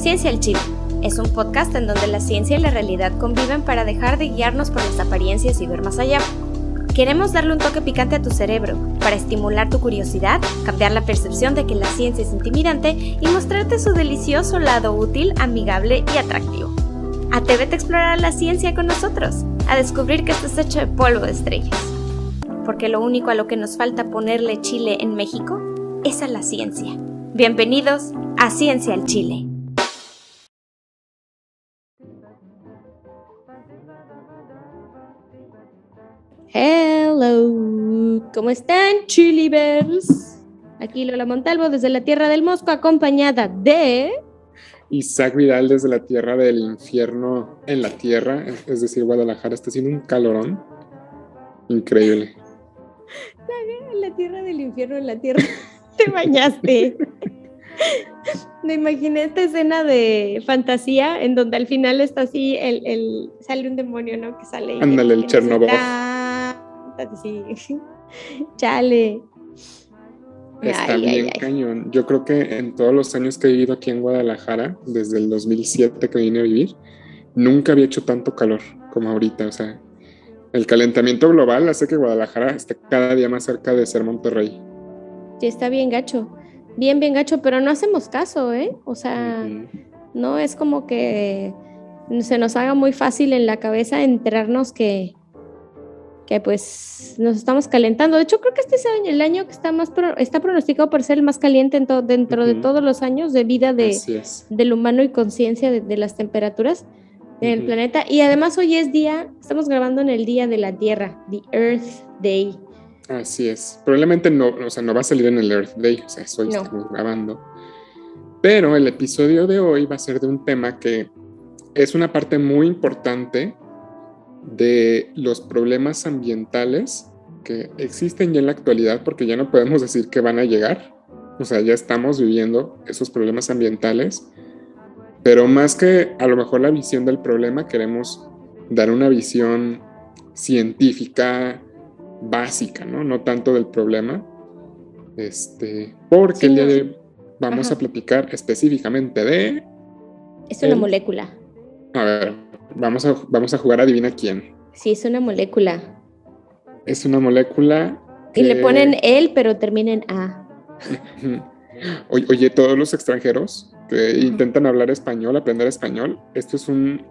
Ciencia al Chile es un podcast en donde la ciencia y la realidad conviven para dejar de guiarnos por las apariencias y ver más allá. Queremos darle un toque picante a tu cerebro para estimular tu curiosidad, cambiar la percepción de que la ciencia es intimidante y mostrarte su delicioso lado útil, amigable y atractivo. Atrévete a explorar la ciencia con nosotros, a descubrir que estás hecho de polvo de estrellas. Porque lo único a lo que nos falta ponerle chile en México es a la ciencia. Bienvenidos a Ciencia al Chile. Hello, ¿cómo están, Chilivers? Aquí Lola Montalvo desde la Tierra del Mosco, acompañada de... Isaac Vidal desde la Tierra del Infierno en la Tierra, es decir, Guadalajara está haciendo un calorón increíble. La Tierra del Infierno en la Tierra. Te bañaste. Me imaginé esta escena de fantasía en donde al final está así, sale un demonio, ¿no? Que sale. Ándale, el Chernobyl. Sí. Chale. Está bien cañón. Yo creo que en todos los años que he vivido aquí en Guadalajara, desde el 2007 que vine a vivir, nunca había hecho tanto calor como ahorita. O sea, el calentamiento global hace que Guadalajara esté cada día más cerca de ser Monterrey. Sí, está bien gacho. Bien gacho, pero no hacemos caso, ¿eh? O sea, no es como que se nos haga muy fácil en la cabeza enterarnos que pues nos estamos calentando. De hecho, creo que este es el año que está pronosticado por ser el más caliente dentro de todos los años de vida del humano y conciencia de las temperaturas del planeta. Y además hoy estamos grabando en el Día de la Tierra, the Earth Day. Así es. Probablemente no va a salir en el Earth Day, o sea, hoy estamos grabando. Pero el episodio de hoy va a ser de un tema que es una parte muy importante de los problemas ambientales que existen ya en la actualidad, porque ya no podemos decir que van a llegar. O sea, ya estamos viviendo esos problemas ambientales, pero más que a lo mejor la visión del problema, queremos dar una visión científica básica, no tanto del problema, porque el día de hoy vamos a platicar específicamente de... Es una molécula. A ver, vamos a jugar adivina quién. Sí, es una molécula. Es una molécula que... Y le ponen el, pero termina en A. Oye, todos los extranjeros que intentan hablar español, aprender español, ese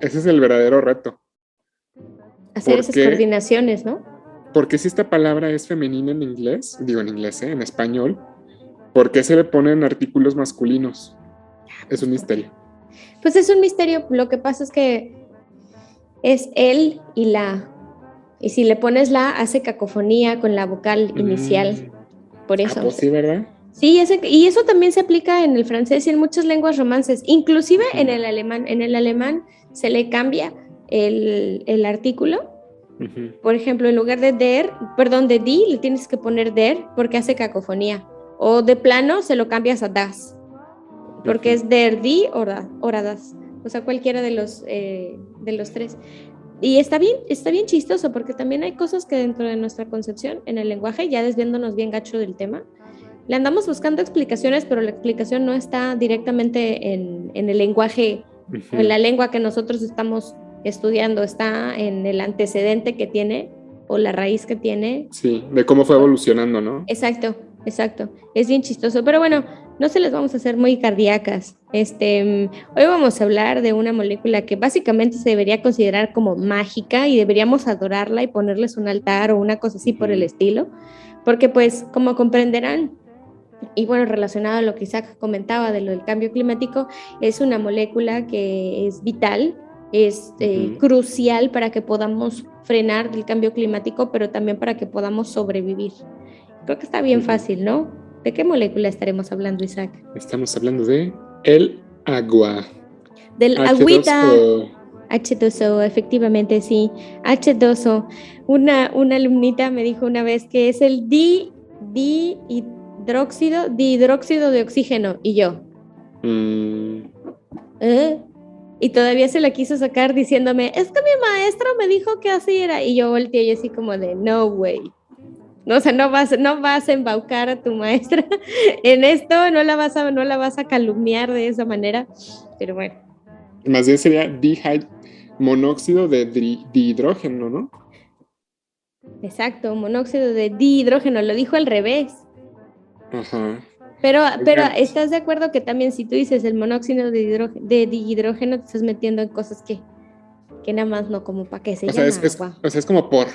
es el verdadero reto. Hacer esas coordinaciones, ¿no? Porque si esta palabra es femenina en inglés, en español, ¿por qué se le ponen artículos masculinos? Es un misterio. Pues es un misterio. Lo que pasa es que es el y la. Y si le pones la, hace cacofonía con la vocal inicial. Por eso. Pues sí, ¿verdad? Sí, y eso también se aplica en el francés y en muchas lenguas romances. Inclusive en el alemán. En el alemán se le cambia el artículo. Por ejemplo, en lugar de die, le tienes que poner der porque hace cacofonía. O de plano se lo cambias a das, porque es der, die o das. O sea, cualquiera de los tres. Y está bien chistoso, porque también hay cosas que dentro de nuestra concepción en el lenguaje, ya desviándonos bien gacho del tema, le andamos buscando explicaciones, pero la explicación no está directamente en el lenguaje, o en la lengua que nosotros estamos estudiando, está en el antecedente que tiene o la raíz que tiene. Sí, de cómo fue evolucionando, ¿no? Exacto. Es bien chistoso, pero bueno, no se las vamos a hacer muy cardíacas. Hoy vamos a hablar de una molécula que básicamente se debería considerar como mágica y deberíamos adorarla y ponerles un altar o una cosa así por el estilo, porque pues como comprenderán, y bueno, relacionado a lo que Isaac comentaba de lo del cambio climático, es una molécula que es vital, es crucial para que podamos frenar el cambio climático, pero también para que podamos sobrevivir. Creo que está bien fácil, ¿no? ¿De qué molécula estaremos hablando, Isaac? Estamos hablando de el agua. Del agüita. H2O, efectivamente, sí. H2O. Una alumnita me dijo una vez que es el dihidróxido de oxígeno. Y yo. Y todavía se la quiso sacar diciéndome, es que mi maestro me dijo que así era. Y yo volteé y así como de, no way. O sea, no vas a embaucar a tu maestra en esto, no la vas a calumniar de esa manera, pero bueno. Más bien sería monóxido de dihidrógeno, ¿no? Exacto, monóxido de dihidrógeno, lo dijo al revés. Ajá. Pero ¿estás de acuerdo que también si tú dices el monóxido de dihidrógeno, te estás metiendo en cosas que nada más no, como para que se llama agua? O sea, es como ¿por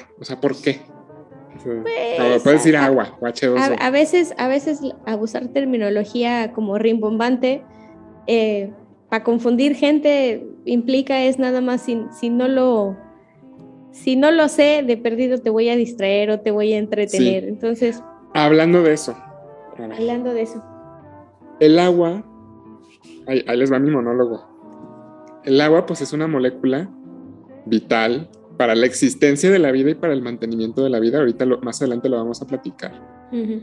qué? Pues, puedes decir agua o H2O. A veces abusar terminología como rimbombante para confundir gente implica es nada más si no lo sé, de perdido te voy a distraer o te voy a entretener. Sí. Entonces, hablando de eso. El agua, ahí les va mi monólogo. El agua pues es una molécula vital para la existencia de la vida y para el mantenimiento de la vida. Ahorita más adelante lo vamos a platicar. Uh-huh.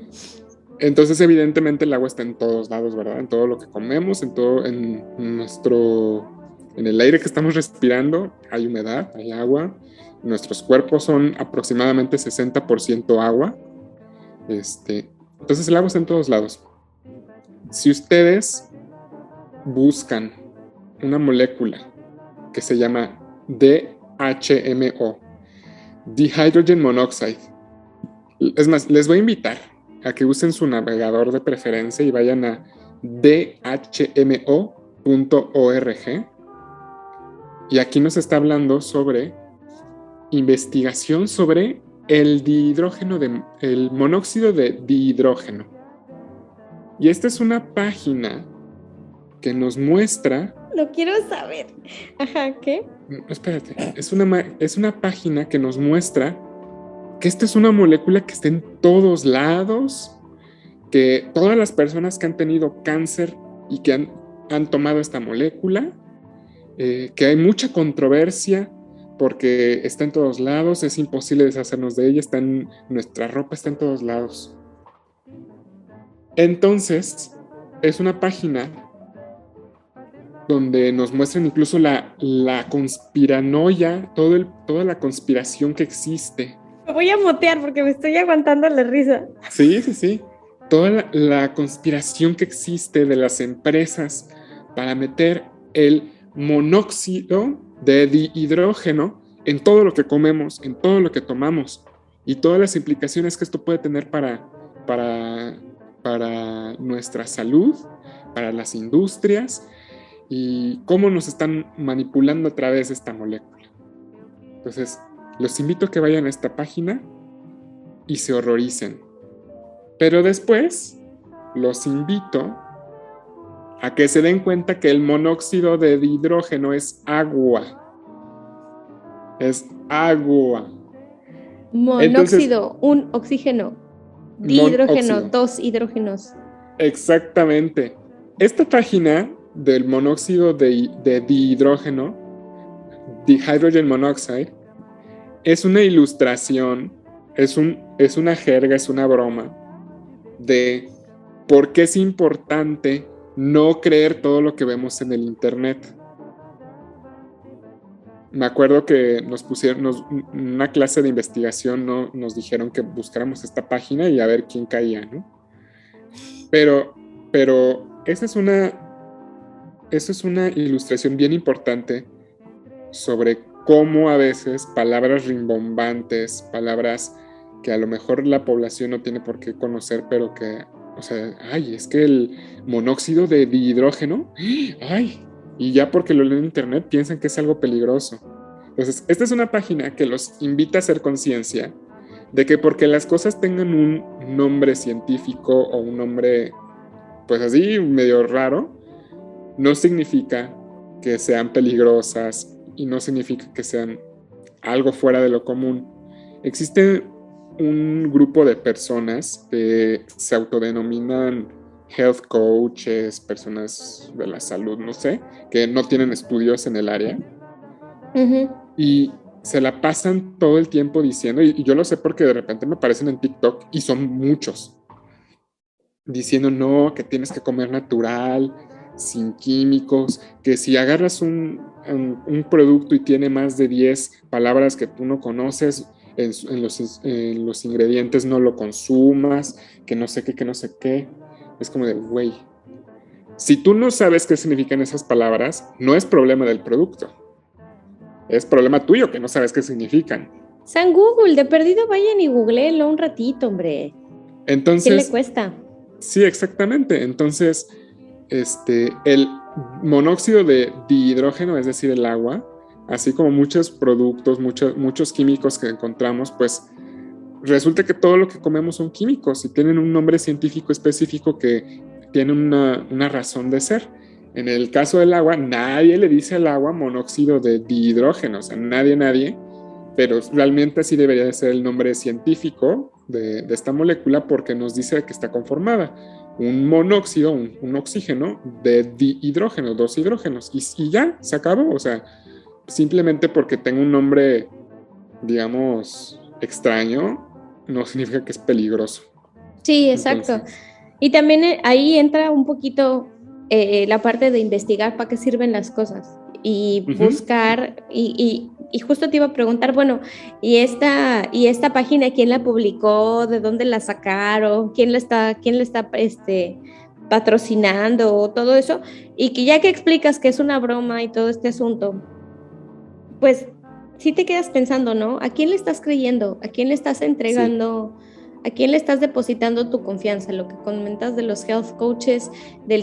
Entonces evidentemente el agua está en todos lados, ¿verdad? En todo lo que comemos, en el aire que estamos respirando hay humedad, hay agua. Nuestros cuerpos son aproximadamente 60% agua. Entonces el agua está en todos lados. Si ustedes buscan una molécula que se llama DHMO, Dihydrogen Monoxide. Es más, les voy a invitar a que usen su navegador de preferencia y vayan a dhmo.org. Y aquí nos está hablando sobre investigación sobre el monóxido de dihidrógeno. Y esta es una página que nos muestra... Lo quiero saber. Ajá, ¿qué? Espérate. Es una página que nos muestra que esta es una molécula que está en todos lados, que todas las personas que han tenido cáncer y que han tomado esta molécula, que hay mucha controversia porque está en todos lados, es imposible deshacernos de ella, está en nuestra ropa, está en todos lados. Entonces, es una página donde nos muestran incluso la conspiranoia, toda la conspiración que existe. Me voy a motear porque me estoy aguantando la risa. Sí. Toda la conspiración que existe de las empresas para meter el monóxido de dihidrógeno en todo lo que comemos, en todo lo que tomamos, y todas las implicaciones que esto puede tener para nuestra salud, para las industrias, y cómo nos están manipulando a través de esta molécula. Entonces, los invito a que vayan a esta página y se horroricen. Pero después, los invito a que se den cuenta que el monóxido de dihidrógeno es agua. Es agua. Monóxido, un oxígeno. Dihidrógeno, dos hidrógenos. Exactamente. Esta página del monóxido de dihidrógeno, Dihydrogen Monoxide, es una ilustración, es una jerga, es una broma de por qué es importante no creer todo lo que vemos en el internet. Me acuerdo que nos pusieron una clase de investigación, ¿no? Nos dijeron que buscáramos esta página y a ver quién caía, ¿no? Pero esa es una ilustración bien importante sobre cómo a veces palabras rimbombantes, palabras que a lo mejor la población no tiene por qué conocer, pero que, o sea, es que el monóxido de dihidrógeno, y ya porque lo leen en internet piensan que es algo peligroso. Entonces, esta es una página que los invita a hacer conciencia de que porque las cosas tengan un nombre científico o un nombre, pues así, medio raro, no significa que sean peligrosas y no significa que sean algo fuera de lo común. Existe un grupo de personas que se autodenominan health coaches, personas de la salud, no sé, que no tienen estudios en el área. Uh-huh. Y se la pasan todo el tiempo diciendo, y yo lo sé porque de repente me aparecen en TikTok y son muchos, diciendo no, que tienes que comer natural, sin químicos, que si agarras un producto y tiene más de 10 palabras que tú no conoces, en los ingredientes no lo consumas, que no sé qué, que no sé qué. Es como de, güey, si tú no sabes qué significan esas palabras, no es problema del producto. Es problema tuyo que no sabes qué significan. San Google, de perdido vayan y googleenlo un ratito, hombre. Entonces, ¿qué le cuesta? Sí, exactamente. Entonces, el monóxido de dihidrógeno, es decir, el agua, así como muchos productos, muchos químicos que encontramos, pues resulta que todo lo que comemos son químicos y tienen un nombre científico específico que tiene una razón de ser. En el caso del agua, nadie le dice al agua monóxido de dihidrógeno, o sea, nadie, pero realmente así debería de ser el nombre científico de esta molécula porque nos dice que está conformada. Un monóxido, un oxígeno de dihidrógeno, 2 hidrógenos, y ya, se acabó, o sea, simplemente porque tenga un nombre, digamos, extraño, no significa que es peligroso. Sí, exacto. Entonces, y también ahí entra un poquito la parte de investigar para qué sirven las cosas y buscar, y justo te iba a preguntar, bueno, ¿y esta página quién la publicó? ¿De dónde la sacaron? ¿Quién la está patrocinando? Todo eso. Y que ya que explicas que es una broma y todo este asunto, pues sí te quedas pensando, ¿no? ¿A quién le estás creyendo? ¿A quién le estás entregando? Sí. ¿A quién le estás depositando tu confianza? Lo que comentas de los health coaches,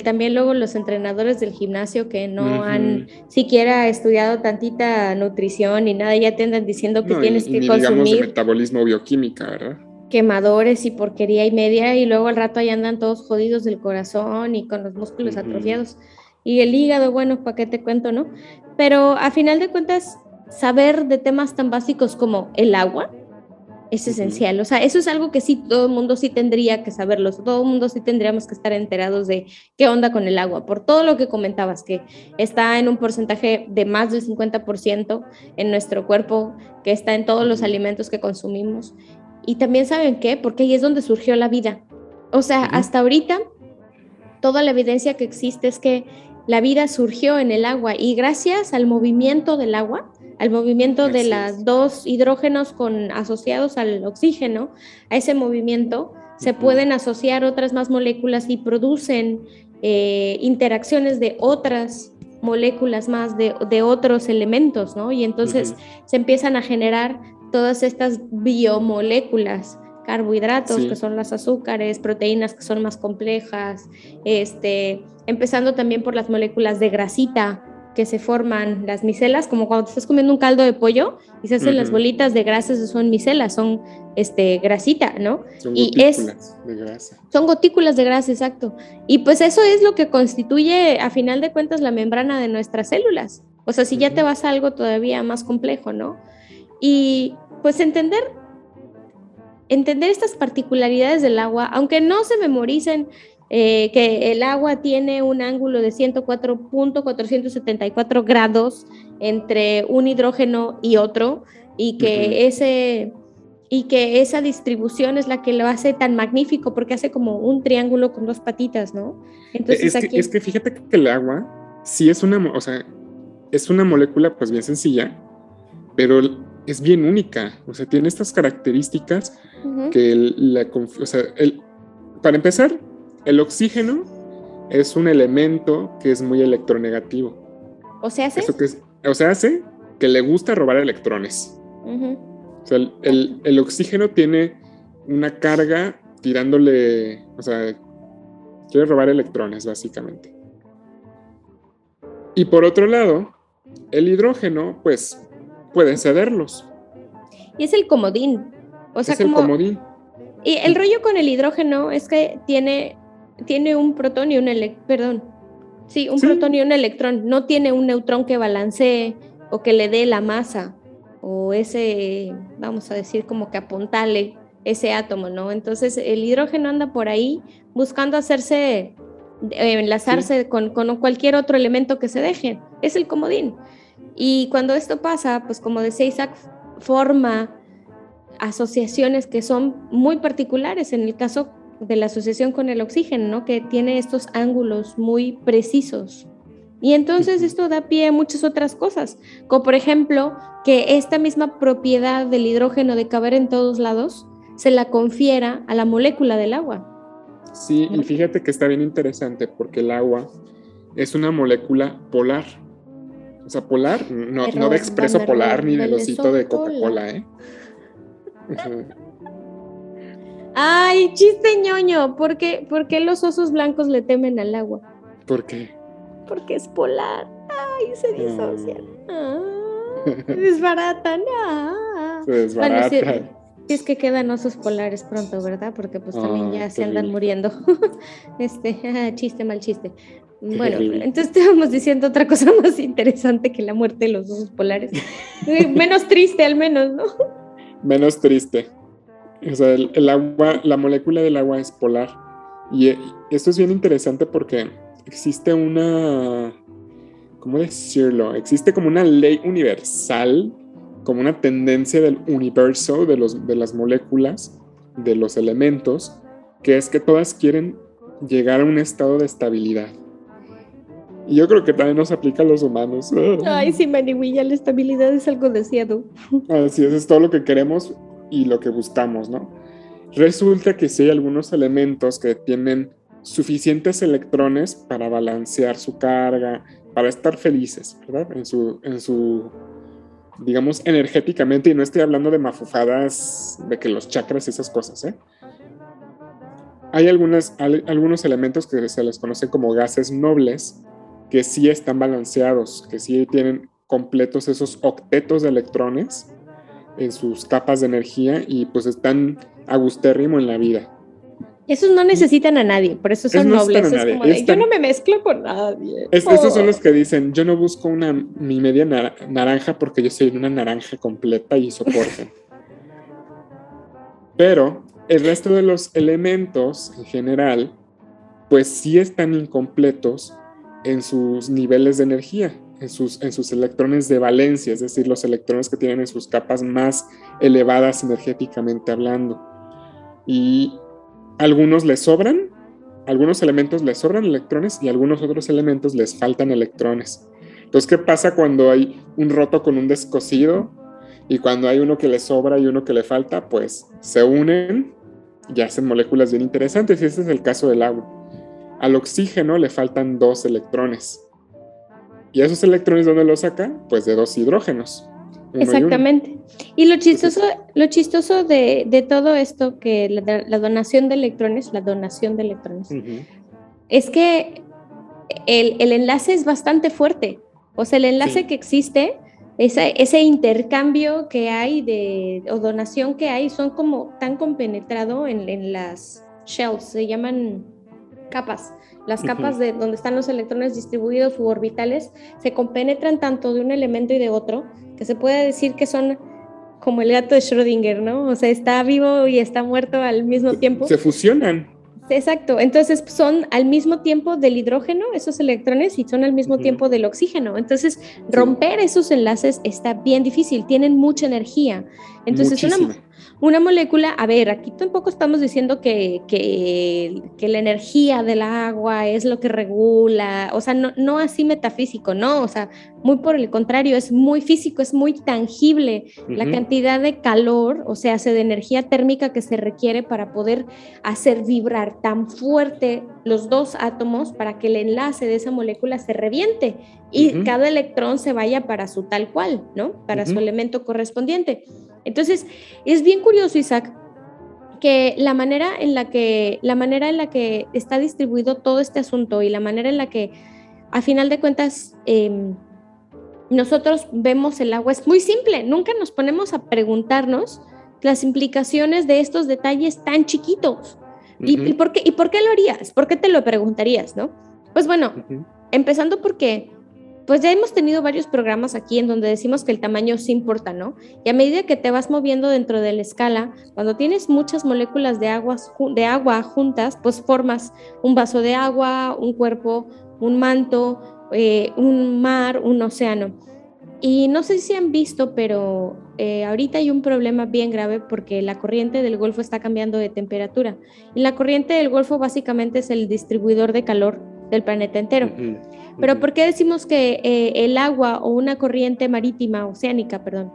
también luego los entrenadores del gimnasio que no han siquiera estudiado tantita nutrición ni nada, ya te andan diciendo que tienes que consumir. Digamos de metabolismo bioquímica, ¿verdad? Quemadores y porquería y media, y luego al rato ahí andan todos jodidos del corazón y con los músculos atrofiados. Y el hígado, bueno, ¿para qué te cuento, no? Pero a final de cuentas, saber de temas tan básicos como el agua es esencial. O sea, eso es algo que sí todo el mundo sí tendría que saberlo. Todo el mundo sí tendríamos que estar enterados de qué onda con el agua, por todo lo que comentabas, que está en un porcentaje de más del 50% en nuestro cuerpo, que está en todos los alimentos que consumimos. Y también, ¿saben qué? Porque ahí es donde surgió la vida. O sea, hasta ahorita, toda la evidencia que existe es que la vida surgió en el agua, y gracias al movimiento del agua, al movimiento de los 2 hidrógenos asociados al oxígeno, a ese movimiento se pueden asociar otras más moléculas y producen interacciones de otras moléculas más, de otros elementos, ¿no? Y entonces se empiezan a generar todas estas biomoléculas, carbohidratos, que son los azúcares, proteínas que son más complejas, empezando también por las moléculas de grasita que se forman, las micelas, como cuando te estás comiendo un caldo de pollo y se hacen las bolitas de grasa, esas son micelas, son grasita, ¿no? Son gotículas de grasa. Son gotículas de grasa, exacto. Y pues eso es lo que constituye, a final de cuentas, la membrana de nuestras células. O sea, si ya te vas a algo todavía más complejo, ¿no? Y pues entender estas particularidades del agua, aunque no se memoricen que el agua tiene un ángulo de 104.474 grados entre un hidrógeno y otro, y que esa distribución es la que lo hace tan magnífico, porque hace como un triángulo con 2 patitas, ¿no? Entonces es que fíjate que el agua sí es una molécula pues bien sencilla, pero es bien única, o sea, tiene estas características que para empezar, el oxígeno es un elemento que es muy electronegativo. ¿O sea, hace? Hace que le gusta robar electrones. O sea, el oxígeno tiene una carga tirándole, o sea, quiere robar electrones, básicamente. Y por otro lado, el hidrógeno, pues, puede cederlos. Y es el comodín. O sea, el comodín. Y el rollo con el hidrógeno es que tiene un protón y un electrón. Sí, un protón y un electrón. No tiene un neutrón que balancee o que le dé la masa o ese, vamos a decir, como que apuntale ese átomo, ¿no? Entonces el hidrógeno anda por ahí buscando enlazarse con cualquier otro elemento que se deje. Es el comodín. Y cuando esto pasa, pues como decía Isaac, forma asociaciones que son muy particulares. En el caso de la asociación con el oxígeno, ¿no? Que tiene estos ángulos muy precisos. Y entonces esto da pie a muchas otras cosas, como por ejemplo que esta misma propiedad del hidrógeno de caber en todos lados se la confiera a la molécula del agua. Sí, ¿no? Y fíjate que está bien interesante porque el agua es una molécula polar. O sea, polar, no de expreso polar ni del osito de Coca-Cola, ¿eh? Ay, chiste ñoño. ¿Por qué los osos blancos le temen al agua? ¿Por qué? Porque es polar. Ay, se disocian. Se desbaratan. Se desbaratan. Bueno, sí, es que quedan osos polares pronto, ¿verdad? Porque pues también ya se andan muriendo. Chiste, mal chiste. Bueno, entonces estábamos diciendo otra cosa más interesante que la muerte de los osos polares. Menos triste al menos, ¿no? Menos triste. O sea, el agua, la molécula del agua es polar. Y esto es bien interesante porque existe una... ¿Cómo decirlo? Existe como una ley universal, como una tendencia del universo, de las moléculas, de los elementos, que es que todas quieren llegar a un estado de estabilidad. Y yo creo que también nos aplica a los humanos. Ay, sí, Maniwí, ya la estabilidad es algo deseado. Así es todo lo que queremos y lo que buscamos, ¿no? Resulta que sí hay algunos elementos que tienen suficientes electrones para balancear su carga, para estar felices, ¿verdad? En su, digamos, energéticamente, y no estoy hablando de mafufadas, de que los chakras y esas cosas, ¿eh? Hay algunos elementos que se les conocen como gases nobles, que sí están balanceados, que sí tienen completos esos octetos de electrones en sus capas de energía y pues están agustérrimo en la vida. Esos no necesitan a nadie, por eso son nobles. Es como de, yo no me mezclo con nadie. Esos son los que dicen, yo no busco mi media naranja porque yo soy una naranja completa y soporten. Pero el resto de los elementos en general, pues sí están incompletos en sus niveles de energía, en sus electrones de valencia, es decir, los electrones que tienen en sus capas más elevadas energéticamente hablando. Y algunos elementos les sobran electrones y a algunos otros elementos les faltan electrones. Entonces, ¿qué pasa cuando hay un roto con un descosido? Y cuando hay uno que le sobra y uno que le falta, pues se unen y hacen moléculas bien interesantes. Y este es el caso del agua. Al oxígeno le faltan 2 electrones. ¿Y esos electrones dónde los saca? Pues de 2 hidrógenos. Exactamente. Y lo chistoso de todo esto, que la donación de electrones, es que el enlace es bastante fuerte. O sea, el enlace que existe, ese intercambio que hay o donación que hay, son como tan compenetrado en las shells, se llaman capas. Las capas de donde están los electrones distribuidos suborbitales se compenetran tanto de un elemento y de otro, que se puede decir que son como el gato de Schrödinger, ¿no? O sea, está vivo y está muerto al mismo tiempo. Se fusionan. Exacto, entonces son al mismo tiempo del hidrógeno, esos electrones, y son al mismo tiempo del oxígeno. Entonces, romper esos enlaces está bien difícil, tienen mucha energía. Entonces, una molécula, a ver, aquí tampoco estamos diciendo que la energía del agua es lo que regula, o sea, no así metafísico, no, o sea, muy por el contrario, es muy físico, es muy tangible la cantidad de calor, o sea, de energía térmica que se requiere para poder hacer vibrar tan fuerte los 2 átomos para que el enlace de esa molécula se reviente y cada electrón se vaya para su tal cual, ¿no? Para su elemento correspondiente. Entonces, es bien curioso, Isaac, que la manera en la que está distribuido todo este asunto y la manera en la que, a final de cuentas, nosotros vemos el agua es muy simple. Nunca nos ponemos a preguntarnos las implicaciones de estos detalles tan chiquitos. ¿Y por qué lo harías? ¿Por qué te lo preguntarías, no? Pues bueno, empezando porque pues ya hemos tenido varios programas aquí en donde decimos que el tamaño sí importa, ¿no? Y a medida que te vas moviendo dentro de la escala, cuando tienes muchas moléculas de agua juntas, pues formas un vaso de agua, un cuerpo, un manto, un mar, un océano. Y no sé si han visto, pero ahorita hay un problema bien grave porque la corriente del Golfo está cambiando de temperatura. Y la corriente del Golfo básicamente es el distribuidor de calor del planeta entero. Ujú, Pero ujú. ¿por qué decimos que el agua o una corriente marítima, oceánica, perdón,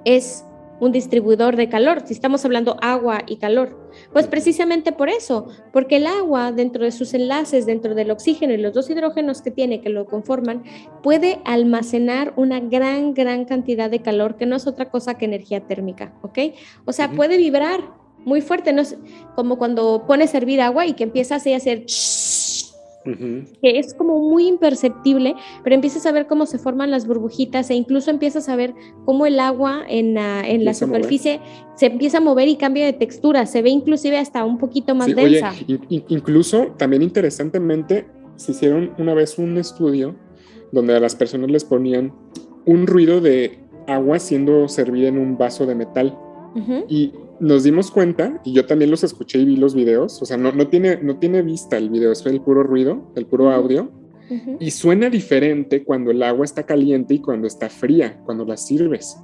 es un distribuidor de calor, si estamos hablando agua y calor? Pues precisamente por eso, porque el agua, dentro de sus enlaces, dentro del oxígeno y los dos hidrógenos que tiene, que lo conforman, puede almacenar una gran cantidad de calor, que no es otra cosa que energía térmica, ¿ok? O sea, Ujú. puede vibrar muy fuerte, no es como cuando pones a hervir agua y que empieza así a hacer Ujú. que es como muy imperceptible, pero empiezas a ver cómo se forman las burbujitas e incluso empiezas a ver cómo el agua en la Empieza a mover. superficie se empieza a mover y cambia de textura, se ve inclusive hasta un poquito más Sí, oye, densa. incluso también interesantemente se hicieron una vez un estudio donde a las personas les ponían un ruido de agua siendo servida en un vaso de metal. Uh-huh. Y nos dimos cuenta, y yo también los escuché y vi los videos, o sea, no tiene vista el video, es el puro ruido, el puro audio, Uh-huh. y suena diferente cuando el agua está caliente y cuando está fría, cuando la sirves.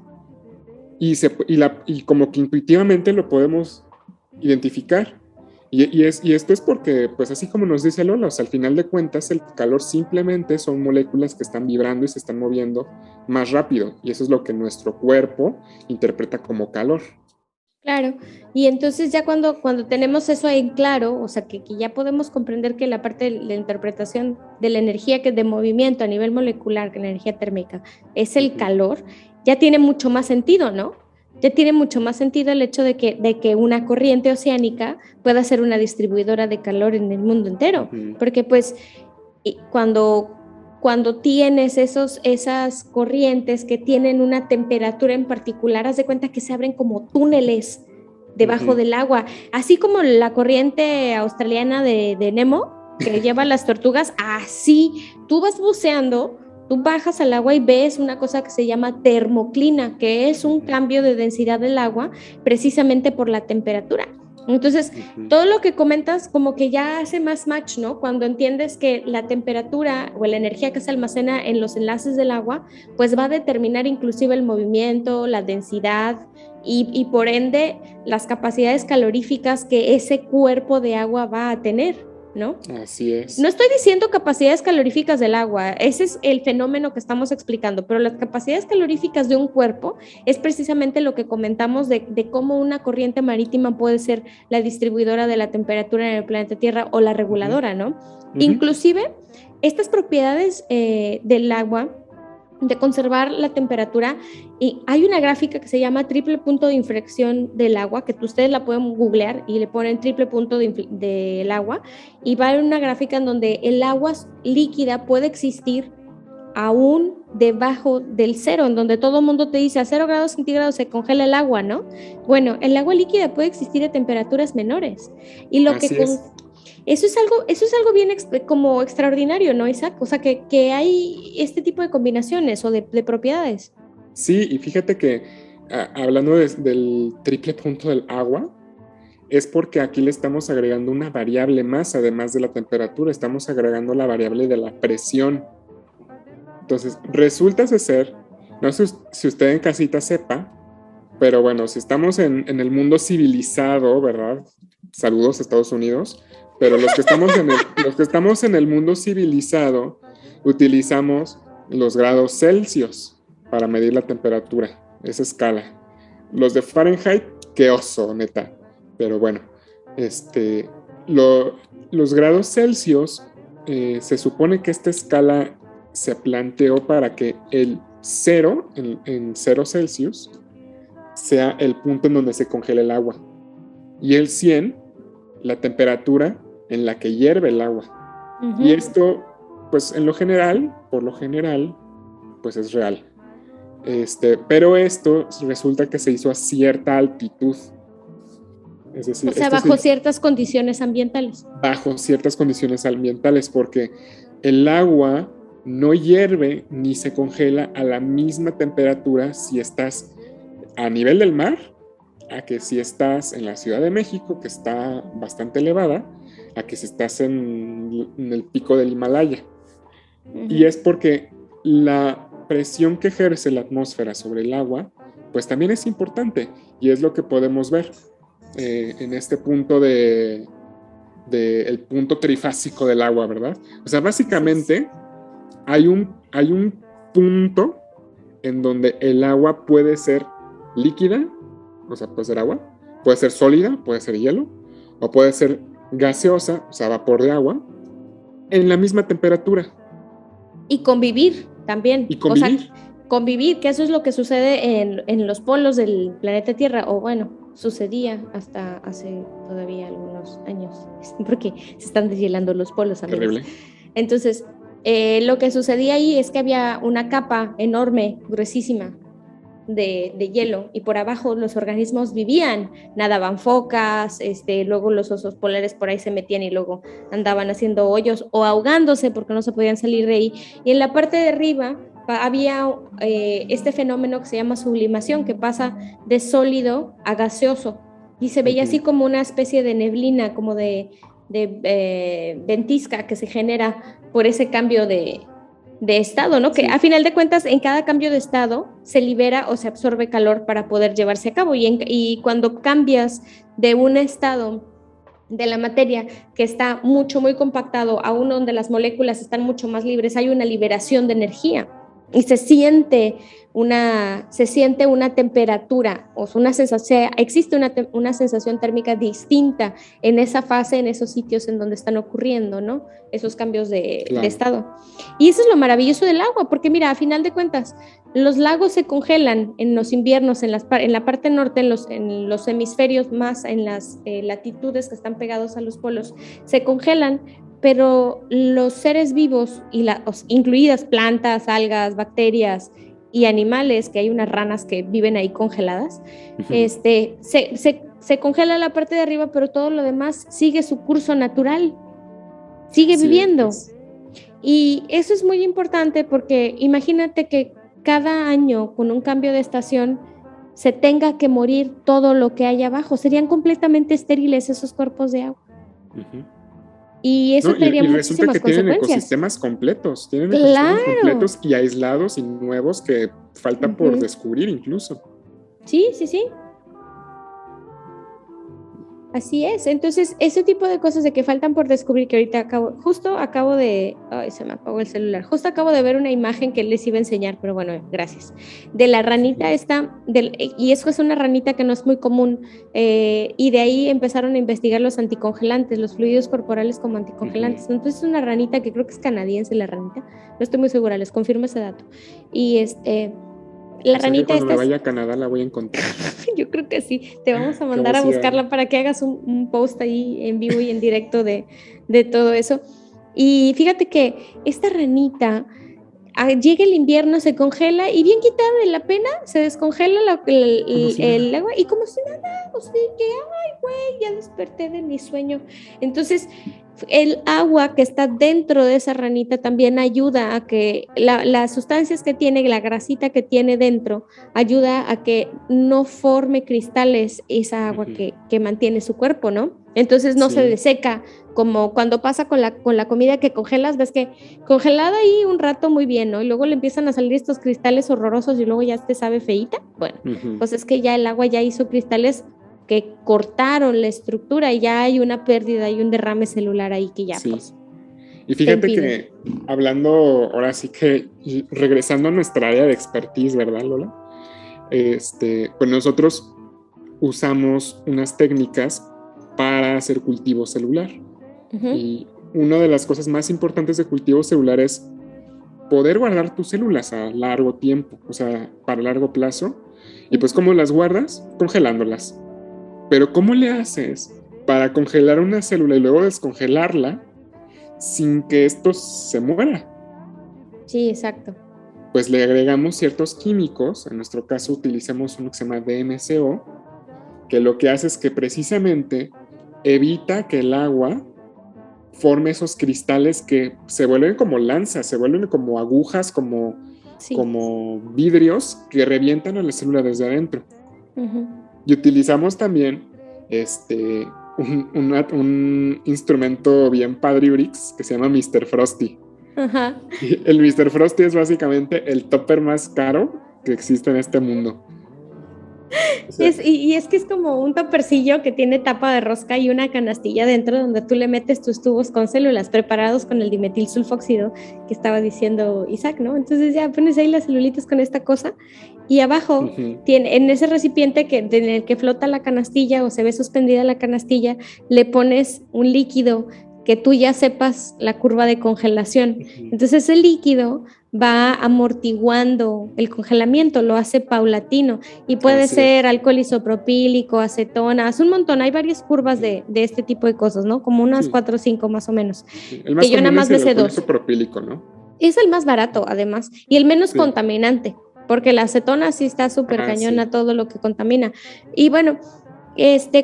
Y como que intuitivamente lo podemos identificar. Y esto es porque, pues así como nos dice Lola, o sea, al final de cuentas el calor simplemente son moléculas que están vibrando y se están moviendo más rápido. Y eso es lo que nuestro cuerpo interpreta como calor. Claro, y entonces ya cuando tenemos eso en claro, o sea, que ya podemos comprender que la parte de la interpretación de la energía que es de movimiento a nivel molecular, que la energía térmica es el calor, ya tiene mucho más sentido, ¿no? Ya tiene mucho más sentido el hecho de que una corriente oceánica pueda ser una distribuidora de calor en el mundo entero, porque pues cuando tienes esas corrientes que tienen una temperatura en particular, haz de cuenta que se abren como túneles debajo del agua, así como la corriente australiana de Nemo, que lleva las tortugas, así tú vas buceando, tú bajas al agua y ves una cosa que se llama termoclina, que es un cambio de densidad del agua precisamente por la temperatura. Entonces, todo lo que comentas como que ya hace más match, ¿no? Cuando entiendes que la temperatura o la energía que se almacena en los enlaces del agua, pues va a determinar inclusive el movimiento, la densidad y por ende las capacidades caloríficas que ese cuerpo de agua va a tener, ¿no? Así es. No estoy diciendo capacidades caloríficas del agua, ese es el fenómeno que estamos explicando, pero las capacidades caloríficas de un cuerpo es precisamente lo que comentamos de cómo una corriente marítima puede ser la distribuidora de la temperatura en el planeta Tierra o la reguladora, ¿no? Inclusive, estas propiedades del agua, de conservar la temperatura, y hay una gráfica que se llama triple punto de inflexión del agua, que ustedes la pueden googlear y le ponen triple punto del agua, y va a haber una gráfica en donde el agua líquida puede existir aún debajo del cero, en donde todo el mundo te dice a 0 grados centígrados se congela el agua, ¿no? Bueno, el agua líquida puede existir a temperaturas menores, y lo Así que es. eso es algo bien como extraordinario, ¿no, Isaac? O sea, que hay este tipo de combinaciones o de propiedades. Sí, y fíjate que hablando del triple punto del agua, es porque aquí le estamos agregando una variable más, además de la temperatura, estamos agregando la variable de la presión. Entonces, resulta ser, no sé si usted en casita sepa, pero bueno, si estamos en el mundo civilizado, ¿verdad? Saludos a Estados Unidos, pero los que estamos en el mundo civilizado utilizamos los grados Celsius para medir la temperatura, esa escala. Los de Fahrenheit, qué oso, neta. Pero bueno, los grados Celsius, se supone que esta escala se planteó para que el 0, en 0 Celsius, sea el punto en donde se congela el agua. Y el 100, la temperatura en la que hierve el agua. Y esto, pues por lo general, pues es real. Pero esto resulta que se hizo a cierta altitud. Es decir, o sea, bajo ciertas condiciones ambientales. Bajo ciertas condiciones ambientales, porque el agua no hierve ni se congela a la misma temperatura si estás a nivel del mar, a que si estás en la Ciudad de México, que está bastante elevada, a que si estás en el pico del Himalaya. Y es porque la presión que ejerce la atmósfera sobre el agua, pues también es importante, y es lo que podemos ver en este punto de del punto trifásico del agua, ¿verdad? O sea, básicamente hay un punto en donde el agua puede ser líquida, o sea, puede ser agua, puede ser sólida, puede ser hielo, o puede ser gaseosa, o sea, vapor de agua, en la misma temperatura. Y convivir también. Y convivir. O sea, convivir, que eso es lo que sucede en los polos del planeta Tierra, o bueno, sucedía hasta hace todavía algunos años, porque se están deshielando los polos, amigos. Terrible. Entonces, lo que sucedía ahí es que había una capa enorme, gruesísima, de hielo, y por abajo los organismos vivían, nadaban focas, luego los osos polares por ahí se metían y luego andaban haciendo hoyos o ahogándose porque no se podían salir de ahí. Y en la parte de arriba había este fenómeno que se llama sublimación, que pasa de sólido a gaseoso, y se veía así como una especie de neblina, como de ventisca que se genera por ese cambio de estado, ¿no? Que a final de cuentas en cada cambio de estado se libera o se absorbe calor para poder llevarse a cabo, y cuando cambias de un estado de la materia que está muy compactado a uno donde las moléculas están mucho más libres, hay una liberación de energía y se siente una temperatura, o una sensación, existe una sensación térmica distinta en esa fase, en esos sitios en donde están ocurriendo, ¿no? Esos cambios de estado. Y eso es lo maravilloso del agua, porque mira, a final de cuentas, los lagos se congelan en los inviernos, en la parte norte, en los hemisferios más, en las latitudes que están pegados a los polos, se congelan, pero los seres vivos, incluidas plantas, algas, bacterias y animales, que hay unas ranas que viven ahí congeladas, se congela la parte de arriba, pero todo lo demás sigue su curso natural, sigue viviendo. Y eso es muy importante, porque imagínate que cada año con un cambio de estación se tenga que morir todo lo que hay abajo. Serían completamente estériles esos cuerpos de agua. Y eso tendría muchísimas consecuencias. Tienen ecosistemas completos, ecosistemas completos y aislados y nuevos que falta por descubrir incluso. Sí. Así es. Entonces, ese tipo de cosas de que faltan por descubrir, que ahorita acabo de... Ay, se me apagó el celular. Justo acabo de ver una imagen que les iba a enseñar, pero bueno, gracias. De la ranita esta, y eso es una ranita que no es muy común, y de ahí empezaron a investigar los anticongelantes, los fluidos corporales como anticongelantes. Entonces, es una ranita que creo que es canadiense, la ranita. No estoy muy segura, les confirmo ese dato. Y la ranita cuando me vaya a Canadá la voy a encontrar. Yo creo que sí, te vamos a mandar a buscarla para que hagas un post ahí en vivo y en directo de todo eso. Y fíjate que esta ranita llega el invierno, se congela y bien quitada de la pena, se descongela el agua, y como si nada, o sea, que ay, güey, ya desperté de mi sueño. Entonces, el agua que está dentro de esa ranita también ayuda a que las sustancias que tiene, la grasita que tiene dentro, ayuda a que no forme cristales esa agua que mantiene su cuerpo, ¿no? Entonces no se deseca, como cuando pasa con la comida que congelas, ves que congelada ahí un rato muy bien, ¿no? Y luego le empiezan a salir estos cristales horrorosos y luego ya te sabe feíta. Bueno, pues es que ya el agua ya hizo cristales que cortaron la estructura y ya hay una pérdida, hay un derrame celular ahí que ya pues... Y fíjate que hablando, ahora sí que regresando a nuestra área de expertise, ¿verdad, Lola? Pues nosotros usamos unas técnicas para hacer cultivo celular. Y una de las cosas más importantes de cultivo celular es poder guardar tus células a largo tiempo, o sea, para largo plazo. Y pues, ¿cómo las guardas? Congelándolas. Pero ¿cómo le haces para congelar una célula y luego descongelarla sin que esto se muera? Sí, exacto. Pues le agregamos ciertos químicos, en nuestro caso utilizamos uno que se llama DMCO, que lo que hace es que precisamente evita que el agua forme esos cristales que se vuelven como lanzas, se vuelven como agujas, como vidrios que revientan a la célula desde adentro. Y utilizamos también un instrumento bien padribrix que se llama Mr. Frosty. Y el Mr. Frosty es básicamente el topper más caro que existe en este mundo. O sea, y es que es como un topercillo que tiene tapa de rosca y una canastilla dentro donde tú le metes tus tubos con células preparados con el dimetilsulfóxido que estaba diciendo Isaac, ¿no? Entonces ya pones ahí las celulitas con esta cosa y abajo tiene, en ese recipiente en el que flota la canastilla o se ve suspendida la canastilla, le pones un líquido que tú ya sepas la curva de congelación. Entonces ese líquido va amortiguando el congelamiento, lo hace paulatino y puede ser alcohol isopropílico, acetona, hace un montón, hay varias curvas de este tipo de cosas, ¿no? Como unas 4 o 5 más o menos. El más que yo nada más es el alcohol 2. isopropílico, ¿no? Es el más barato además y el menos contaminante, porque la acetona sí está súper cañona, todo lo que contamina. Y bueno,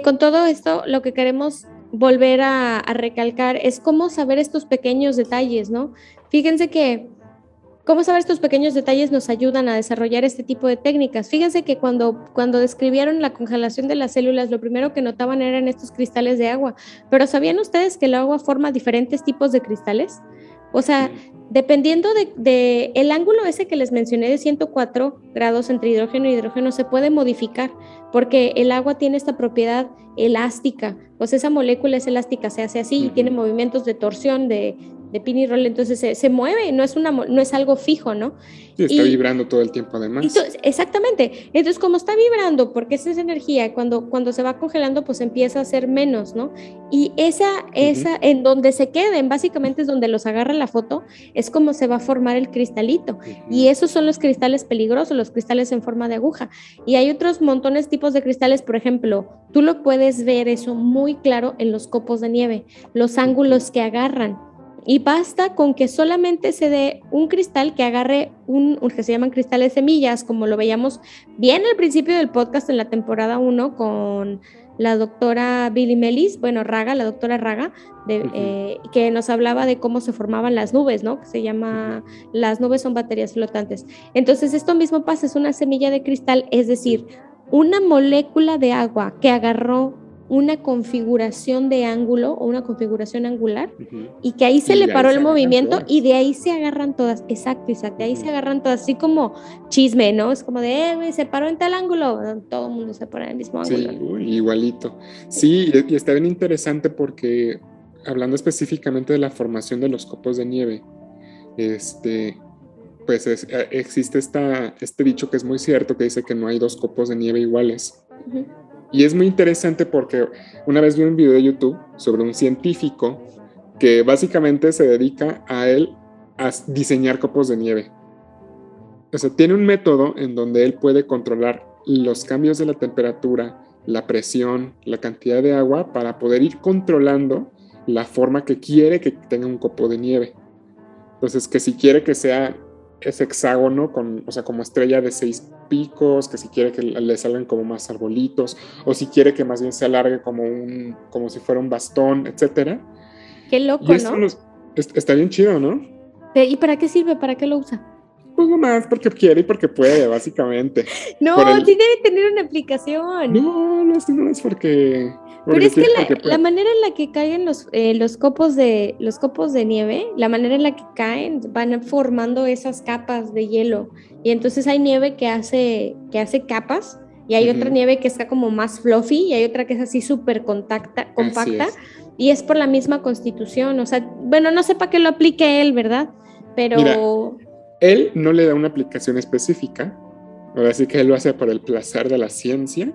con todo esto lo que queremos volver a recalcar es cómo saber estos pequeños detalles, ¿no? Fíjense que cómo saber estos pequeños detalles nos ayudan a desarrollar este tipo de técnicas. Fíjense que cuando describieron la congelación de las células, lo primero que notaban eran estos cristales de agua. Pero ¿sabían ustedes que el agua forma diferentes tipos de cristales? O sea, dependiendo de el ángulo ese que les mencioné de 104 grados entre hidrógeno y hidrógeno se puede modificar porque el agua tiene esta propiedad elástica, pues esa molécula es elástica, se hace así y tiene movimientos de torsión, de pin y roll, entonces se mueve, no es algo fijo, ¿no? Sí, está vibrando todo el tiempo además. Exactamente, entonces como está vibrando, porque esa es energía, cuando se va congelando, pues empieza a ser menos, ¿no? Y esa en donde se queden, básicamente es donde los agarra la foto, es como se va a formar el cristalito, y esos son los cristales peligrosos, los cristales en forma de aguja, y hay otros montones tipos de cristales, por ejemplo, tú lo puedes ver eso muy claro en los copos de nieve, los ángulos que agarran. Y basta con que solamente se dé un cristal que agarre un que se llaman cristales semillas, como lo veíamos bien al principio del podcast en la temporada 1 con la doctora Billy Mellis, la doctora Raga, que nos hablaba de cómo se formaban las nubes, ¿no? Que se llama, las nubes son baterías flotantes. Entonces esto mismo pasa, es una semilla de cristal, es decir, una molécula de agua que agarró una configuración de ángulo o una configuración angular y que ahí se le paró el movimiento y de ahí se agarran todas, exacto, de ahí se agarran todas, así como chisme, ¿no? Es como de, se paró en tal ángulo, todo el mundo se para en el mismo ángulo. Sí, igualito. Sí, y está bien interesante porque hablando específicamente de la formación de los copos de nieve, pues existe este dicho que es muy cierto, que dice que no hay dos copos de nieve iguales. Y es muy interesante porque una vez vi un video de YouTube sobre un científico que básicamente se dedica a diseñar copos de nieve. O sea, tiene un método en donde él puede controlar los cambios de la temperatura, la presión, la cantidad de agua para poder ir controlando la forma que quiere que tenga un copo de nieve. Entonces, que si quiere que sea ese hexágono, como estrella de 6 picos, que si quiere que le salgan como más arbolitos, o si quiere que más bien se alargue como si fuera un bastón, etcétera. Qué loco, ¿no? Está bien chido, ¿no? ¿Y para qué sirve? ¿Para qué lo usa? Pues nomás porque quiere y porque puede, básicamente. No, sí debe tener una aplicación. No es porque... Pero es que la manera en la que caen los copos de nieve, la manera en la que caen, van formando esas capas de hielo. Y entonces hay nieve que hace capas, y hay otra nieve que está como más fluffy, y hay otra que es así súper compacta, y es por la misma constitución. O sea, bueno, no sé para qué lo aplique él, ¿verdad? Pero... Mira, él no le da una aplicación específica, ahora sí que él lo hace por el placer de la ciencia.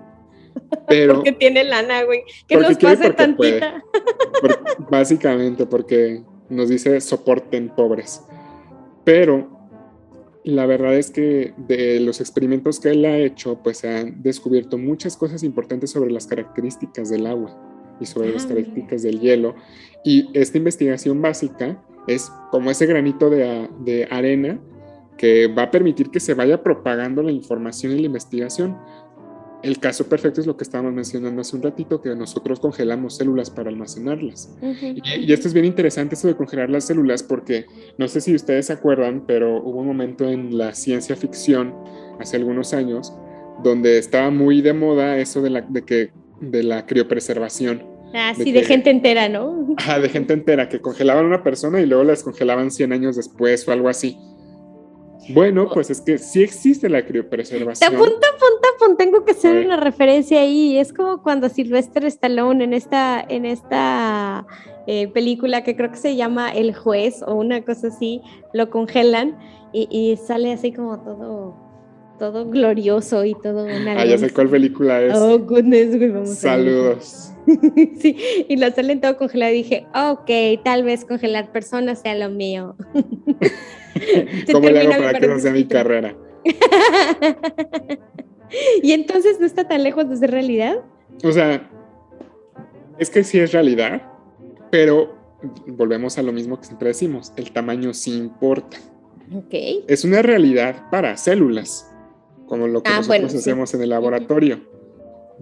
Pero, porque tiene lana, güey. Que nos pase tantita. Básicamente porque nos dice soporten pobres. Pero la verdad es que de los experimentos que él ha hecho, pues se han descubierto muchas cosas importantes sobre las características del agua y sobre las características del hielo. Y esta investigación básica es como ese granito de arena que va a permitir que se vaya propagando la información y la investigación. El caso perfecto es lo que estábamos mencionando hace un ratito, que nosotros congelamos células para almacenarlas. Y esto es bien interesante, eso de congelar las células, porque no sé si ustedes se acuerdan, pero hubo un momento en la ciencia ficción, hace algunos años, donde estaba muy de moda eso de la criopreservación. De gente entera, ¿no? De gente entera, que congelaban a una persona y luego la descongelaban 100 años después o algo así. Bueno, pues es que sí existe la criopreservación. Apunta, tengo que hacer una referencia ahí. Es como cuando Sylvester Stallone en esta película que creo que se llama El Juez o una cosa así, lo congelan y sale así como todo glorioso y todo una ya sé cuál película es. Oh, goodness, güey, vamos Saludos. Sí, y lo salen todo congelado y dije, ok, tal vez congelar personas sea lo mío. ¿Cómo le hago para que no sea mi carrera? Y entonces no está tan lejos de ser realidad. O sea, es que sí es realidad, pero volvemos a lo mismo que siempre decimos, el tamaño sí importa. Okay. Es una realidad para células, como lo que nosotros hacemos en el laboratorio.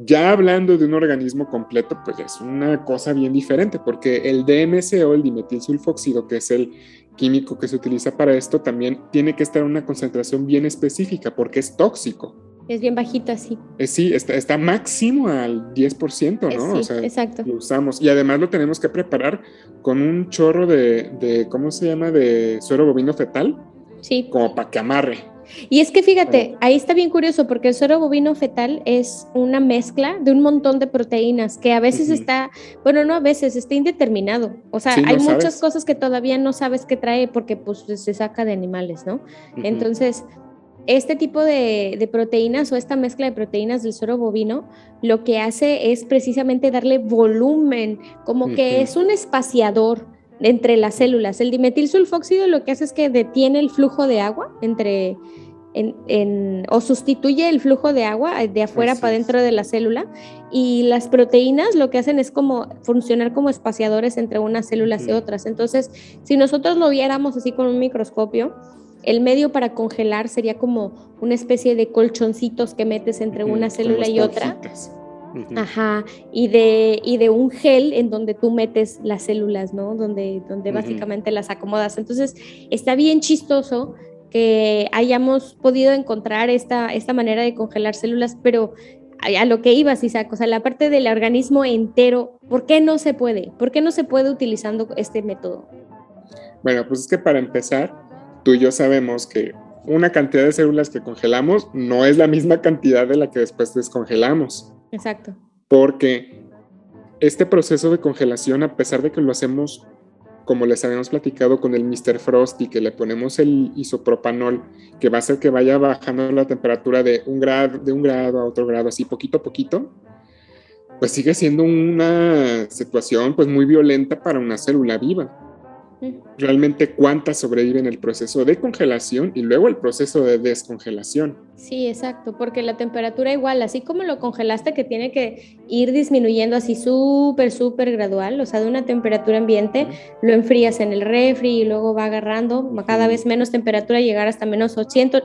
Ya hablando de un organismo completo, pues es una cosa bien diferente, porque el DMSO, el dimetilsulfóxido, que es el químico que se utiliza para esto, también tiene que estar en una concentración bien específica, porque es tóxico. Es bien bajito así. Sí, está máximo al 10%, ¿no? Sí, o sea, exacto. Lo usamos. Y además lo tenemos que preparar con un chorro de ¿cómo se llama? De suero bovino fetal. Sí. Como para que amarre. Y es que fíjate, ahí está bien curioso porque el suero bovino fetal es una mezcla de un montón de proteínas que a veces está indeterminado. O sea, hay muchas cosas que todavía no sabes qué trae porque pues se saca de animales, ¿no? Entonces, este tipo de proteínas o esta mezcla de proteínas del suero bovino lo que hace es precisamente darle volumen, como que es un espaciador entre las células. El dimetilsulfóxido lo que hace es que detiene el flujo de agua o sustituye el flujo de agua de afuera para dentro de la célula, y las proteínas lo que hacen es como funcionar como espaciadores entre unas células y otras. Entonces, si nosotros lo viéramos así con un microscopio, el medio para congelar sería como una especie de colchoncitos que metes entre una célula y otra. Ajá, y de un gel en donde tú metes las células, ¿no? Donde básicamente las acomodas. Entonces, está bien chistoso que hayamos podido encontrar esta manera de congelar células, pero a lo que ibas, Isaac, o sea, la parte del organismo entero, ¿por qué no se puede? ¿Por qué no se puede utilizando este método? Bueno, pues es que para empezar, tú y yo sabemos que una cantidad de células que congelamos no es la misma cantidad de la que después descongelamos. Exacto. Porque este proceso de congelación, a pesar de que lo hacemos, como les habíamos platicado con el Mr. Frost, y que le ponemos el isopropanol, que va a hacer que vaya bajando la temperatura de un grado a otro grado, así poquito a poquito, pues sigue siendo una situación pues muy violenta para una célula viva. Realmente cuántas sobreviven el proceso de congelación y luego el proceso de descongelación. Sí, exacto, porque la temperatura igual, así como lo congelaste, que tiene que ir disminuyendo así súper gradual, o sea, de una temperatura ambiente, lo enfrías en el refri y luego va agarrando cada vez menos temperatura, llegar hasta menos 80,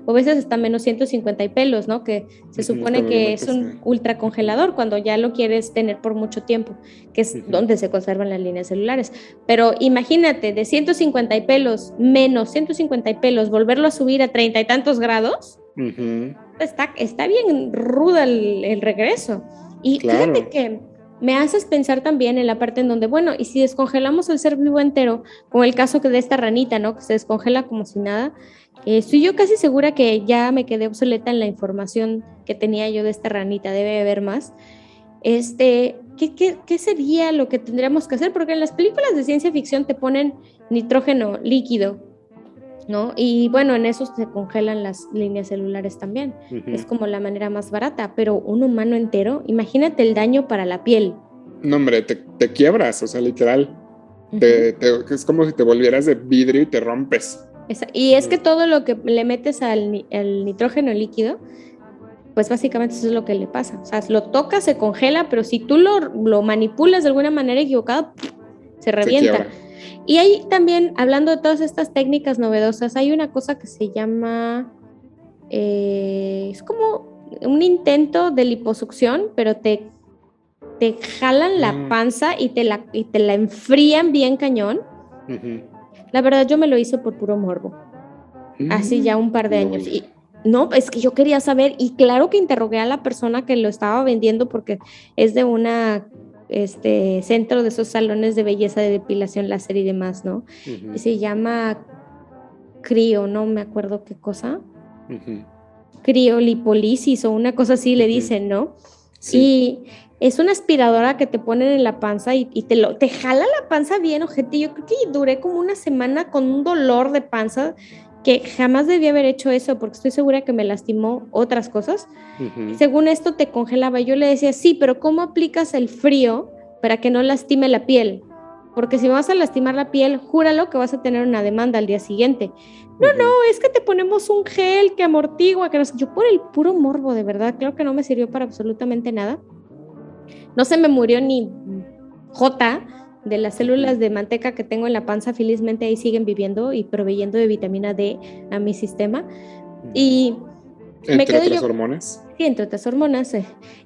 o a veces hasta menos 150 y pelos, ¿no? Que se supone que es un ultracongelador cuando ya lo quieres tener por mucho tiempo, que es donde se conservan las líneas celulares. Pero imagínate, de 150 y pelos menos 150 y pelos, volverlo a subir a 30 y tantos grados, está bien ruda el regreso. Y fíjate que me haces pensar también en la parte en donde, bueno, y si descongelamos el ser vivo entero, como el caso que de esta ranita, ¿no? Que se descongela como si nada. Estoy yo casi segura que ya me quedé obsoleta en la información que tenía yo de esta ranita, debe haber más. ¿Qué sería lo que tendríamos que hacer? Porque en las películas de ciencia ficción te ponen nitrógeno líquido, ¿no? Y bueno, en eso se congelan las líneas celulares también. Es como la manera más barata, pero un humano entero, imagínate el daño para la piel. No, hombre, te quiebras, o sea, literal. Es como si te volvieras de vidrio y te rompes. Y es que todo lo que le metes al nitrógeno líquido, pues básicamente eso es lo que le pasa. O sea, lo tocas, se congela, pero si tú lo manipulas de alguna manera equivocada, se revienta. Y hay también, hablando de todas estas técnicas novedosas, hay una cosa que se llama, es como un intento de liposucción, pero te jalan la panza y te la enfrían bien cañón. La verdad, yo me lo hice por puro morbo, hace ya un par de años. Y no, es que yo quería saber, y claro que interrogué a la persona que lo estaba vendiendo porque es de una centro de esos salones de belleza de depilación láser y demás, ¿no? Y se llama no me acuerdo qué cosa. Criolipólisis o una cosa así le dicen, ¿no? Sí. Y es una aspiradora que te ponen en la panza y te jala la panza bien, ojete. Yo creo que duré como una semana con un dolor de panza que jamás debía haber hecho eso porque estoy segura que me lastimó otras cosas. Y según esto te congelaba. Yo le decía, sí, pero ¿cómo aplicas el frío para que no lastime la piel? Porque si vas a lastimar la piel, júralo que vas a tener una demanda al día siguiente. No, es que te ponemos un gel que amortigua, que no sé. Yo por el puro morbo, de verdad, creo que no me sirvió para absolutamente nada. No se me murió ni jota de las células de manteca que tengo en la panza, felizmente ahí siguen viviendo y proveyendo de vitamina D a mi sistema. Y ¿Entre otras hormonas? Sí, entre otras hormonas.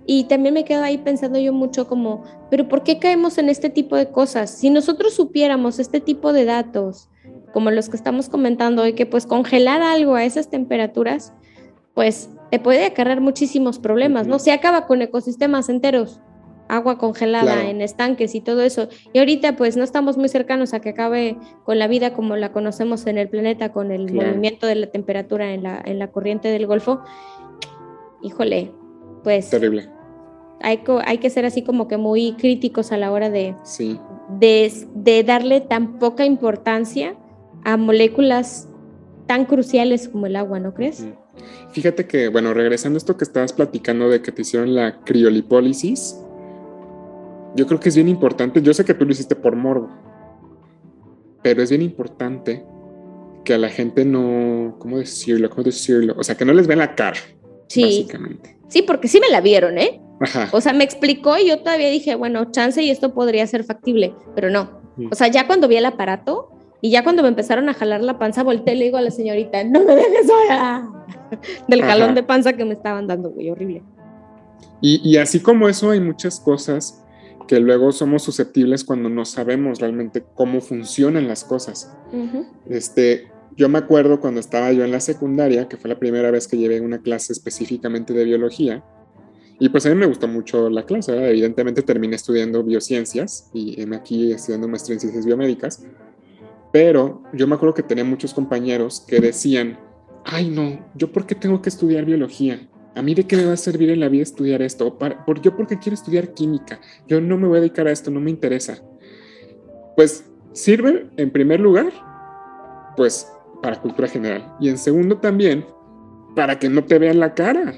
Y también me quedo ahí pensando yo mucho como, ¿pero por qué caemos en este tipo de cosas? Si nosotros supiéramos este tipo de datos, como los que estamos comentando hoy, que pues congelar algo a esas temperaturas, pues te puede acarrear muchísimos problemas, ¿no? Se acaba con ecosistemas enteros, agua congelada en estanques y todo eso. Y ahorita pues no estamos muy cercanos a que acabe con la vida como la conocemos en el planeta, con el movimiento de la temperatura en la corriente del Golfo. Híjole, pues terrible. Hay que ser así como que muy críticos a la hora de darle tan poca importancia a moléculas tan cruciales como el agua, ¿no crees? Fíjate que, bueno, regresando a esto que estabas platicando de que te hicieron la criolipólisis, yo creo que es bien importante, yo sé que tú lo hiciste por morbo, pero es bien importante que a la gente no, ¿cómo decirlo? O sea, que no les vean la cara, básicamente. Sí, porque sí me la vieron, ¿eh? Ajá. O sea, me explicó y yo todavía dije, bueno, chance y esto podría ser factible, pero no. O sea, ya cuando vi el aparato y ya cuando me empezaron a jalar la panza, volteé y le digo a la señorita, no me dejes sola del jalón de panza que me estaban dando, güey, horrible. Y así como eso hay muchas cosas que luego somos susceptibles cuando no sabemos realmente cómo funcionan las cosas. Yo me acuerdo cuando estaba yo en la secundaria, que fue la primera vez que llevé una clase específicamente de biología, y pues a mí me gustó mucho la clase, ¿verdad? Evidentemente terminé estudiando biociencias y aquí estudiando maestría en ciencias biomédicas, pero yo me acuerdo que tenía muchos compañeros que decían, ay no, ¿yo por qué tengo que estudiar biología? ¿A mí de qué me va a servir en la vida estudiar esto? ¿Yo por qué quiero estudiar química? Yo no me voy a dedicar a esto, no me interesa. Pues sirve, en primer lugar, pues para cultura general. Y en segundo también, para que no te vean la cara.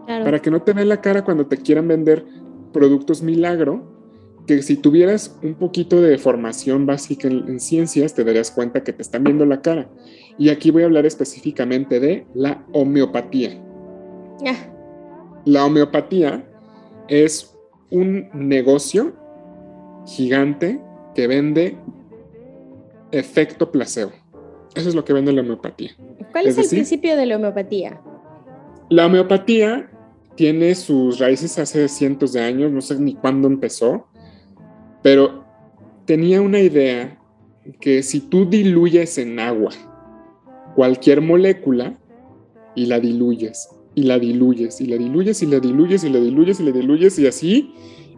Claro. Para que no te vean la cara cuando te quieran vender productos milagro, que si tuvieras un poquito de formación básica en ciencias, te darías cuenta que te están viendo la cara. Y aquí voy a hablar específicamente de la homeopatía. La homeopatía es un negocio gigante que vende efecto placebo. Eso es lo que vende la homeopatía. ¿Cuál es el principio de la homeopatía? La homeopatía tiene sus raíces hace cientos de años, no sé ni cuándo empezó, pero tenía una idea que si tú diluyes en agua cualquier molécula y la diluyes, y la diluyes, y la diluyes, y la diluyes, y la diluyes, y la diluyes, y así,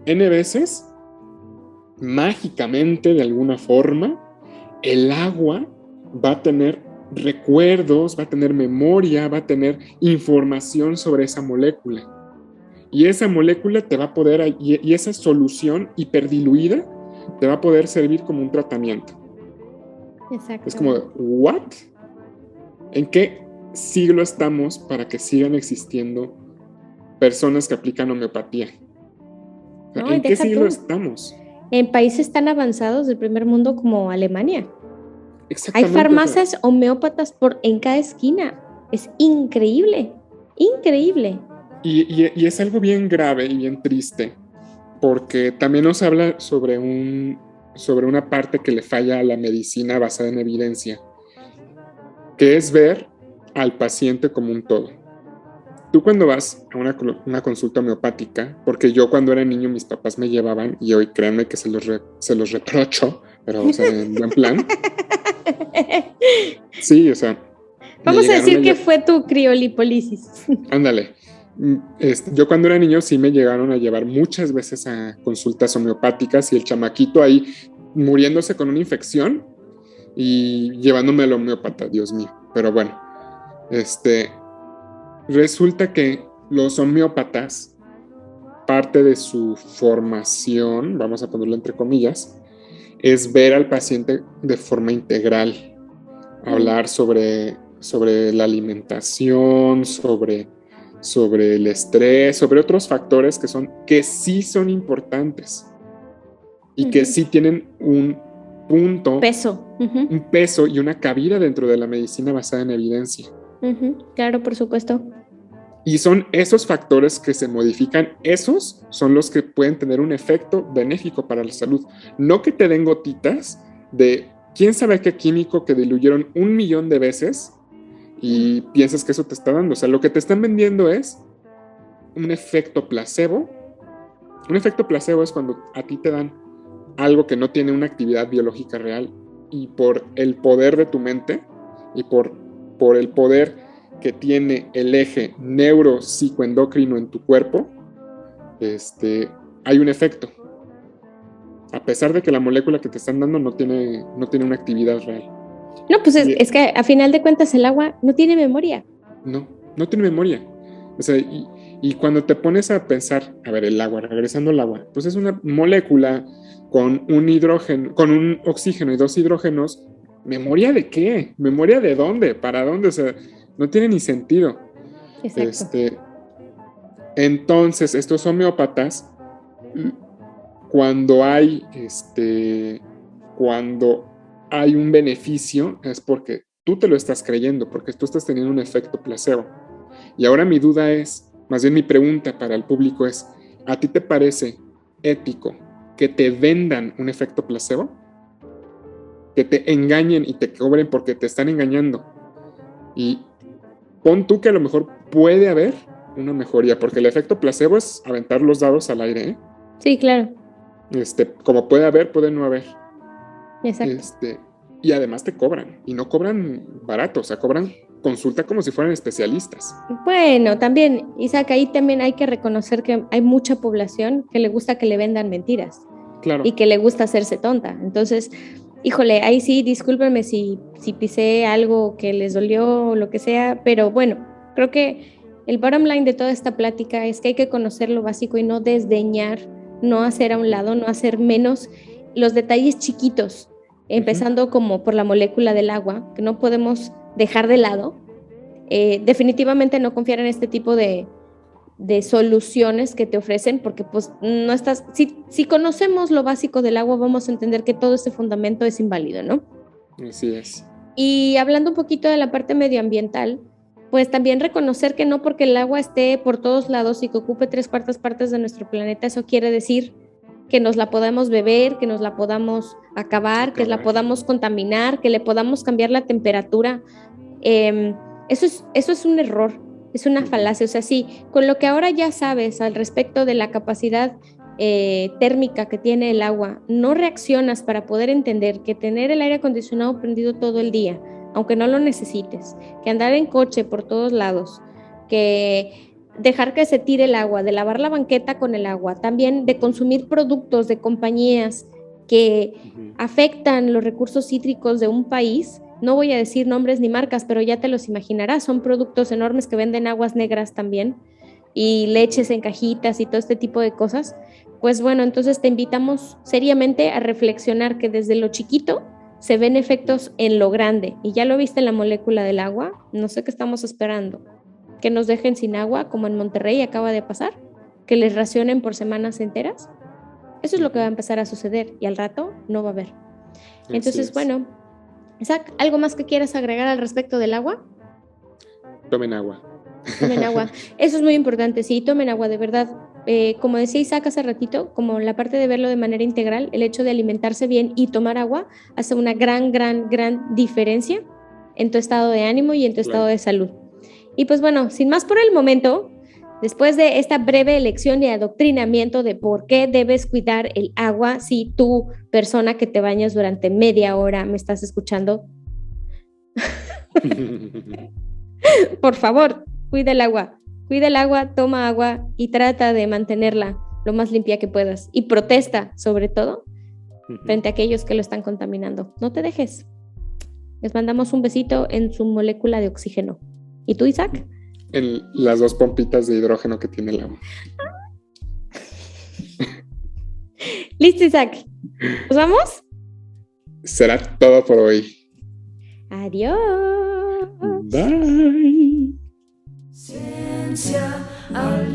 N veces, mágicamente, de alguna forma, el agua va a tener recuerdos, va a tener memoria, va a tener información sobre esa molécula. Y esa molécula te va a poder, y esa solución hiperdiluida te va a poder servir como un tratamiento. Exacto. Es como, ¿what? ¿En qué siglo estamos para que sigan existiendo personas que aplican homeopatía? No, ¿en qué siglo estamos? En países tan avanzados del primer mundo como Alemania. Exactamente. Hay farmacias homeópatas en cada esquina. Es increíble, increíble. Y es algo bien grave y bien triste, porque también nos habla sobre una parte que le falla a la medicina basada en evidencia, que es ver al paciente como un todo. Tú cuando vas a una consulta homeopática, porque yo cuando era niño mis papás me llevaban, y hoy créanme que se los reprocho, pero o sea, en buen plan. Sí, o sea. Vamos a decir que fue tu criolipólisis. Ándale. Yo cuando era niño sí me llegaron a llevar muchas veces a consultas homeopáticas y el chamaquito ahí muriéndose con una infección y llevándome al homeópata, Dios mío. pero bueno, resulta que los homeópatas, parte de su formación, vamos a ponerlo entre comillas, es ver al paciente de forma integral, hablar sobre la alimentación, sobre el estrés, sobre otros factores que sí son importantes y que sí tienen un punto, un peso y una cabida dentro de la medicina basada en evidencia. Claro, por supuesto. Y son esos factores que se modifican, esos son los que pueden tener un efecto benéfico para la salud. No que te den gotitas de quién sabe qué químico que diluyeron 1,000,000 de veces y piensas que eso te está dando. O sea, lo que te están vendiendo es un efecto placebo. Un efecto placebo es cuando a ti te dan algo que no tiene una actividad biológica real y por el poder de tu mente y por el poder que tiene el eje neuropsicoendocrino en tu cuerpo, hay un efecto. A pesar de que la molécula que te están dando no tiene una actividad real. No, pues es que a final de cuentas el agua no tiene memoria. No tiene memoria. O sea, y cuando te pones a pensar, a ver, el agua, regresando al agua, pues es una molécula con un hidrógeno, con un oxígeno y 2 hidrógenos. ¿Memoria de qué? ¿Memoria de dónde? ¿Para dónde? O sea, no tiene ni sentido. Exacto. Entonces, estos homeópatas, cuando hay un beneficio, es porque tú te lo estás creyendo, porque tú estás teniendo un efecto placebo. Y ahora mi duda es, más bien mi pregunta para el público es, ¿a ti te parece ético que te vendan un efecto placebo? Que te engañen y te cobren porque te están engañando. Y pon tú que a lo mejor puede haber una mejoría, porque el efecto placebo es aventar los dados al aire, ¿eh? Sí, claro. Como puede haber, puede no haber. Exacto. Y además te cobran, y no cobran barato, o sea, cobran consulta como si fueran especialistas. Bueno, también, Isaac, ahí también hay que reconocer que hay mucha población que le gusta que le vendan mentiras. Claro. Y que le gusta hacerse tonta. Entonces, híjole, ahí sí, discúlpenme si pisé algo que les dolió o lo que sea, pero bueno, creo que el bottom line de toda esta plática es que hay que conocer lo básico y no desdeñar, no hacer a un lado, no hacer menos los detalles chiquitos, empezando como por la molécula del agua, que no podemos dejar de lado. Definitivamente no confiar en este tipo de soluciones que te ofrecen, porque pues no estás, si conocemos lo básico del agua, vamos a entender que todo ese fundamento es inválido, ¿no? Así es. Y hablando un poquito de la parte medioambiental, pues también reconocer que no porque el agua esté por todos lados y que ocupe 3/4 partes de nuestro planeta, eso quiere decir que nos la podamos beber, que nos la podamos acabar, que la podamos contaminar, que le podamos cambiar la temperatura. Eso es un error. Es una falacia, o sea, sí, con lo que ahora ya sabes al respecto de la capacidad térmica que tiene el agua, no reaccionas para poder entender que tener el aire acondicionado prendido todo el día, aunque no lo necesites, que andar en coche por todos lados, que dejar que se tire el agua, de lavar la banqueta con el agua, también de consumir productos de compañías que afectan los recursos hídricos de un país. No voy a decir nombres ni marcas, pero ya te los imaginarás, son productos enormes que venden aguas negras también y leches en cajitas y todo este tipo de cosas. Pues bueno, entonces te invitamos seriamente a reflexionar que desde lo chiquito se ven efectos en lo grande, y ya lo viste en la molécula del agua. No sé qué estamos esperando, que nos dejen sin agua como en Monterrey acaba de pasar, que les racionen por semanas enteras. Eso es lo que va a empezar a suceder y al rato no va a haber. Entonces, bueno, Isaac, ¿algo más que quieras agregar al respecto del agua? Tomen agua. Tomen agua. Eso es muy importante, sí, tomen agua, de verdad. Como decía Isaac hace ratito, como la parte de verlo de manera integral, el hecho de alimentarse bien y tomar agua hace una gran diferencia en tu estado de ánimo y en tu estado de salud. Y pues bueno, sin más por el momento, después de esta breve lección y adoctrinamiento de por qué debes cuidar el agua, si tú, persona que te bañas durante media hora, me estás escuchando, por favor, cuida el agua, toma agua y trata de mantenerla lo más limpia que puedas. Y protesta, sobre todo, frente a aquellos que lo están contaminando. No te dejes. Les mandamos un besito en su molécula de oxígeno. ¿Y tú, Isaac? En las 2 pompitas de hidrógeno que tiene el agua. Listo, Isaac. ¿Nos vamos? Será todo por hoy. Adiós. Bye. Ciencia al